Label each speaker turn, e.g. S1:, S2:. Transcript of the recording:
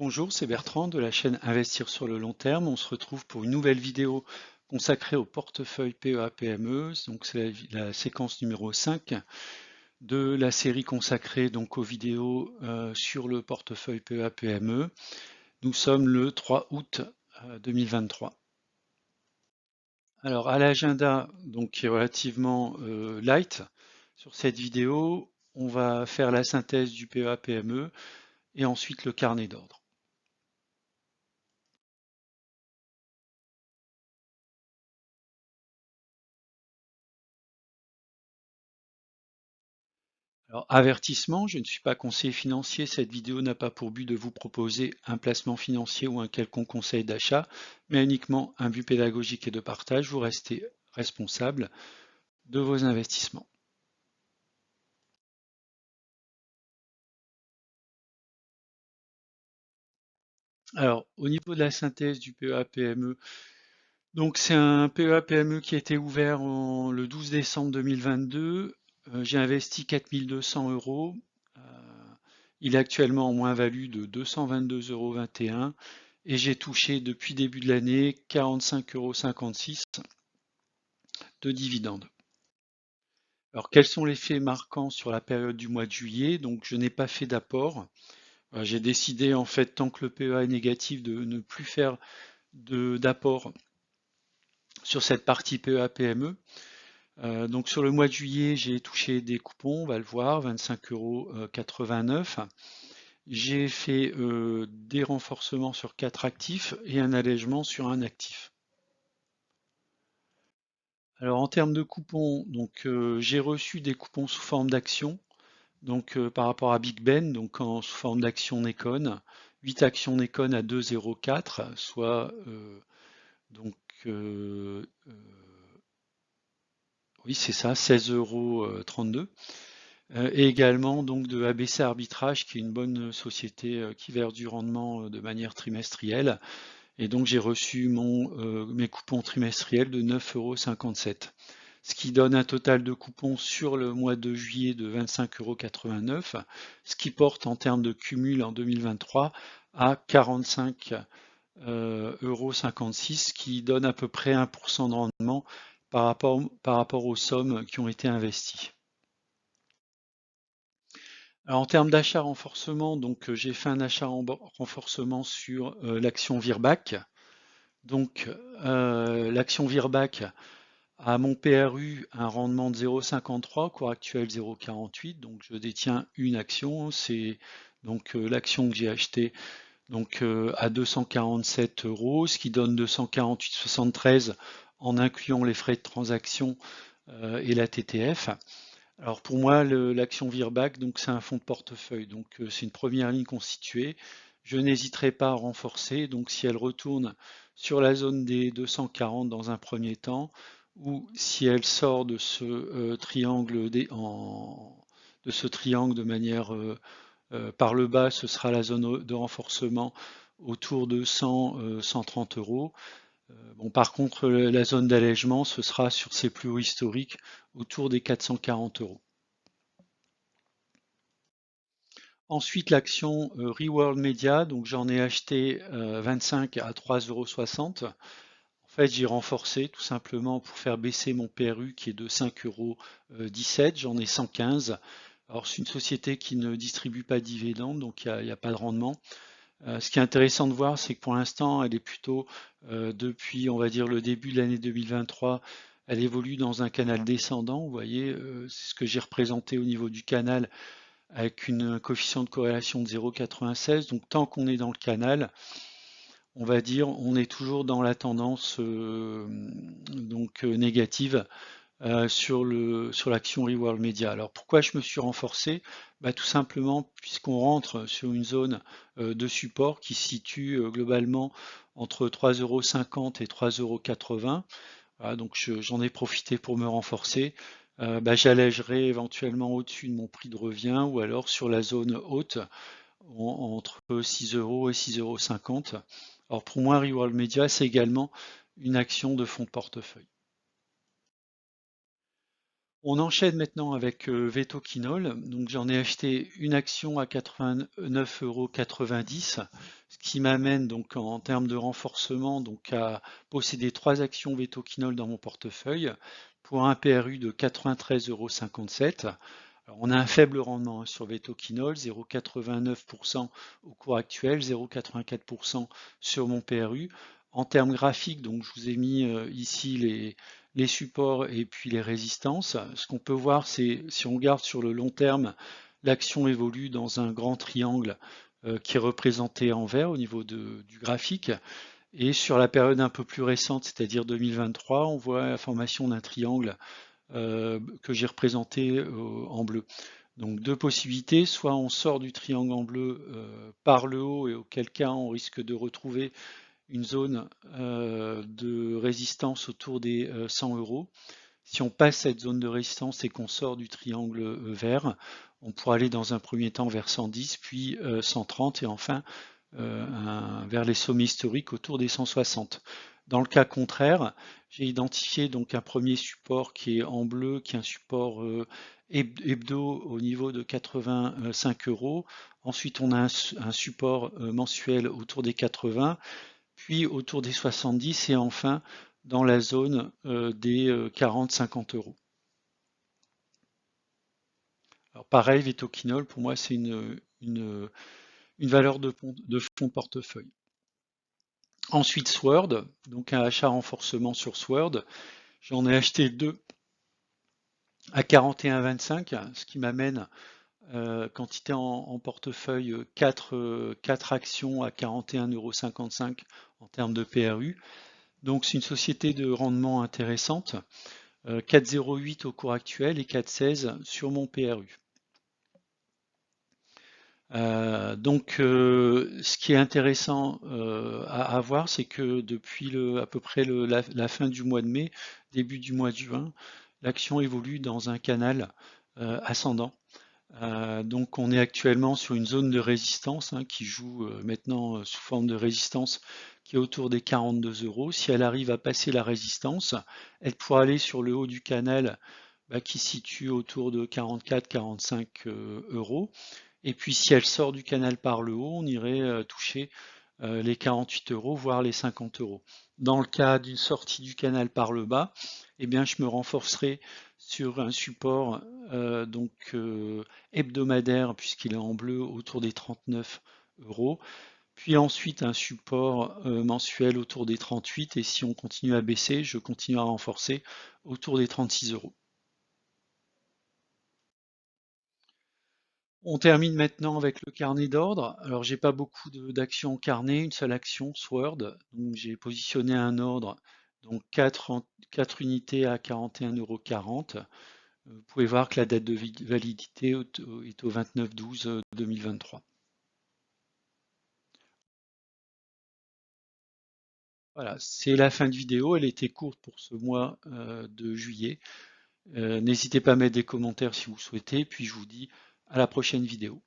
S1: Bonjour, c'est Bertrand de la chaîne Investir sur le long terme. On se retrouve pour une nouvelle vidéo consacrée au portefeuille PEA-PME. Donc c'est la séquence numéro 5 de la série consacrée donc aux vidéos sur le portefeuille PEA-PME. Nous sommes le 3 août 2023. Alors à l'agenda donc qui est relativement light sur cette vidéo, on va faire la synthèse du PEA-PME et ensuite le carnet d'ordre. Alors, avertissement, je ne suis pas conseiller financier. Cette vidéo n'a pas pour but de vous proposer un placement financier ou un quelconque conseil d'achat, mais uniquement un but pédagogique et de partage. Vous restez responsable de vos investissements. Alors, au niveau de la synthèse du PEA-PME, donc c'est un PEA-PME qui a été ouvert le 12 décembre 2022. J'ai investi 4 200 euros. Euh, il est actuellement en moins-value de 222,21 euros et j'ai touché depuis début de l'année 45,56 euros de dividendes. Alors quels sont les faits marquants sur la période du mois de juillet? Donc je n'ai pas fait d'apport. J'ai décidé en fait tant que le PEA est négatif de ne plus faire d'apport sur cette partie PEA-PME. Donc sur le mois de juillet, j'ai touché des coupons, on va le voir, 25,89 euros. J'ai fait des renforcements sur 4 actifs et un allègement sur un actif. Alors en termes de coupons, donc j'ai reçu des coupons sous forme d'action, donc par rapport à Big Ben, donc sous forme d'action Necon, 8 actions Necon à 2,04, soit donc oui c'est ça, 16,32 €. Et également donc de ABC Arbitrage, qui est une bonne société qui verse du rendement de manière trimestrielle. Et donc j'ai reçu mes coupons trimestriels de 9,57 €. Ce qui donne un total de coupons sur le mois de juillet de 25,89 €, ce qui porte en termes de cumul en 2023 à 45,56 €, qui donne à peu près 1% de rendement par rapport aux sommes qui ont été investies. Alors, en termes d'achat renforcement, donc j'ai fait un achat renforcement sur l'action Virbac. Donc l'action Virbac à mon PRU, un rendement de 0,53, cours actuel 0,48, donc je détiens une action, c'est donc l'action que j'ai achetée donc, à 247 euros, ce qui donne 248,73 en incluant les frais de transaction et la TTF. Alors pour moi, l'action Virbac, donc c'est un fonds de portefeuille, donc c'est une première ligne constituée. Je n'hésiterai pas à renforcer, donc si elle retourne sur la zone des 240 dans un premier temps, ou si elle sort de ce triangle de manière par le bas, ce sera la zone de renforcement autour de 100, 130 euros. Bon, par contre, la zone d'allègement, ce sera sur ses plus hauts historiques autour des 440 euros. Ensuite, l'action Reworld Media, donc j'en ai acheté 25 à 3,60 €. En fait, j'ai renforcé tout simplement pour faire baisser mon PRU qui est de 5,17 €. J'en ai 115. Alors, c'est une société qui ne distribue pas de dividendes, donc il n'y a pas de rendement. Ce qui est intéressant de voir, c'est que pour l'instant, elle est plutôt, depuis, on va dire, le début de l'année 2023, elle évolue dans un canal descendant. Vous voyez, c'est ce que j'ai représenté au niveau du canal avec un coefficient de corrélation de 0,96. Donc tant qu'on est dans le canal, on va dire, on est toujours dans la tendance négative sur l'action Reworld Media. Alors pourquoi je me suis renforcé? Tout simplement puisqu'on rentre sur une zone de support qui se situe globalement entre 3,50 € et 3,80 €. Voilà, donc j'en ai profité pour me renforcer. J'allégerai éventuellement au-dessus de mon prix de revient ou alors sur la zone haute entre 6 € et 6,50 €. Alors pour moi, Reworld Media, c'est également une action de fonds de portefeuille. On enchaîne maintenant avec Vetoquinol. Donc j'en ai acheté une action à 89,90 €, ce qui m'amène donc en termes de renforcement donc à posséder 3 actions Vetoquinol dans mon portefeuille pour un PRU de 93,57 €. Alors, on a un faible rendement sur Vetoquinol, 0,89% au cours actuel, 0,84% sur mon PRU. En termes graphiques, donc je vous ai mis ici les supports et puis les résistances. Ce qu'on peut voir, c'est si on regarde sur le long terme, l'action évolue dans un grand triangle qui est représenté en vert au niveau du graphique. Et sur la période un peu plus récente, c'est-à-dire 2023, on voit la formation d'un triangle que j'ai représenté en bleu. Donc deux possibilités, soit on sort du triangle en bleu par le haut et auquel cas on risque de retrouver une zone de résistance autour des 100 €. Si on passe cette zone de résistance et qu'on sort du triangle vert, on pourra aller dans un premier temps vers 110, puis 130 et enfin vers les sommets historiques autour des 160. Dans le cas contraire, j'ai identifié donc un premier support qui est en bleu, qui est un support hebdo au niveau de 85 €. Ensuite, on a un support mensuel autour des 80, puis autour des 70 et enfin dans la zone des 40-50 €. Alors pareil, Vetoquinol, pour moi, c'est une valeur de fonds de portefeuille. Ensuite, Sword, donc un achat renforcement sur Sword. J'en ai acheté deux à 41,25, ce qui m'amène quantité en portefeuille 4 actions à 41,55 € en termes de PRU. Donc c'est une société de rendement intéressante, 4,08 au cours actuel et 4,16 sur mon PRU. Ce qui est intéressant à voir, c'est que depuis à peu près la fin du mois de mai, début du mois de juin, l'action évolue dans un canal ascendant. Donc on est actuellement sur une zone de résistance qui joue maintenant sous forme de résistance qui est autour des 42 €. Si elle arrive à passer la résistance, elle pourra aller sur le haut du canal qui se situe autour de 44-45 €. Et puis si elle sort du canal par le haut, on irait toucher les 48 €, voire les 50 €. Dans le cas d'une sortie du canal par le bas, eh bien, je me renforcerai sur un support hebdomadaire, puisqu'il est en bleu, autour des 39 €. Puis ensuite un support mensuel autour des 38, et si on continue à baisser, je continue à renforcer autour des 36 €. On termine maintenant avec le carnet d'ordre. Alors, j'ai pas beaucoup d'actions en carnet, une seule action, Sword. Donc, j'ai positionné un ordre, donc 4 unités à 41,40 €. Vous pouvez voir que la date de validité est au 29/12/2023. Voilà, c'est la fin de vidéo. Elle était courte pour ce mois de juillet. N'hésitez pas à mettre des commentaires si vous souhaitez. Puis, je vous dis à la prochaine vidéo.